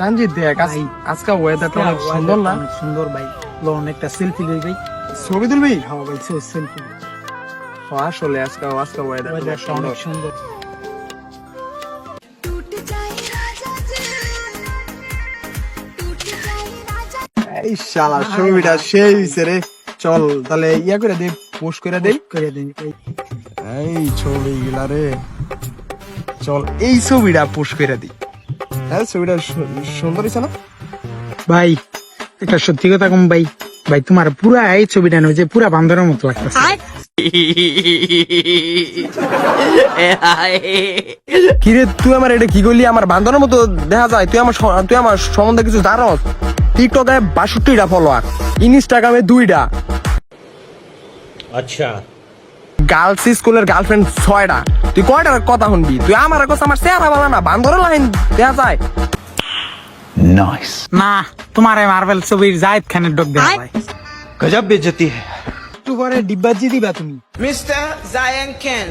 কাঞ্জি দেখ আজকে ওয়েদারটা অনেক সুন্দর না? সুন্দর ভাই, লোন একটা সেলফি লই ভাই। ছবি তুলবি? হ্যাঁ ভাই, সেলফি। আসলে আজকে ওয়েদারটা অনেক সুন্দর। এই শালা ছবিটা সেই হইছে রে। চল তাহলে ইয়া করে দে, পোস্ট করে দেই। করে দিন ভাই। এই ছবিগুলা রে, চল এই ছবিটা পোস্ট করে দিই। হ্যাঁ ছবিটা সুন্দর হইছে না? ভাই একটা সত্যি কথা কম ভাই, ভাই তোমার পুরা এই ছবিটা নয় যে পুরা বান্দরের মতো লাগতেছে। কিরে তুই আমার এটা কি করলি? আমার বান্দরের মতো দেখা যায়? তুই আমার সম্বন্ধে কিছু জানোস? টিকটকে ৬২টা ফলোয়ার, ইনস্টাগ্রামে 2টা, अच्छा গার্লস স্কুলের গার্লফ্রেন্ড 6টা। তুই কয়টার কথা শুনবি? তুই আমার কথা, আমার চেহারা ভালো না, বান্দরের লাইন দেখা যায়। না, তোমার এই মার্বেল ছবির জায়েদ খানের ডক দেওয়া ভাই। गजब बेइज्जती है একটু পরে ডিব্বাজি দিবা তুমি। Mr. Zayan Ken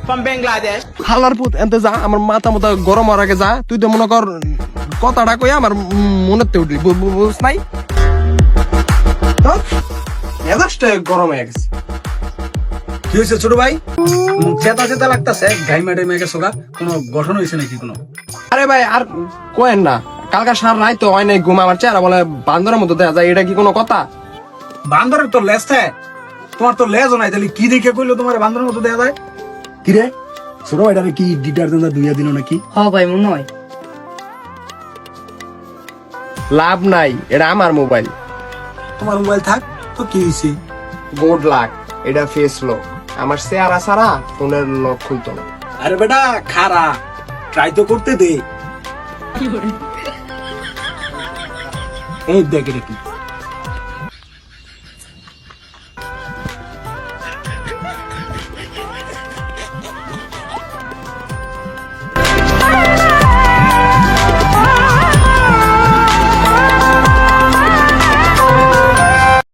from Bangladesh. হালার পুত এনতে যা, আমার মাথা মতো গরম হওয়ার আগে যা। তুই তো মনে কর কথাটা কই আমার মনেতে উঠলি, বুঝ নাই? মেজাজটা গরম হয়ে গেছে। কি হয়েছে ছোট ভাই? চেতা চেতা লাগতেছে, ঘাইমা টাইমা গেছো গা? কোনো গঠন হয়েছে নাকি কোনো? আরে ভাই আর কোয়েন না, কালকা সার নাই তো হয় নাই ঘুম, আমার চেহারা বলে বান্দরের মতো দেখা যায়, এটা কি কোনো কথা? বান্দরের তো লেজ থাকে, তোমার তো লেজও নাই, তাহলে কি দেখে কইলো তোমার বান্দরের মতো দেখা যায়? কিরে ছোট ভাইটারে কি ডিটারজেন্ট ধুইয়া দিল নাকি? হ্যাঁ ভাই, মনে হয়। লাভ নাই, এটা আমার মোবাইল। তোমার মোবাইল থাক তো কি হয়েছে? গুড লাক, এটা ফেস লক। আমার চেহারা ছাড়া ফোনের লক খুলতো না। আরে বেটা খারা, ট্রাই তো করতে দে। এই দেখ এটা কি?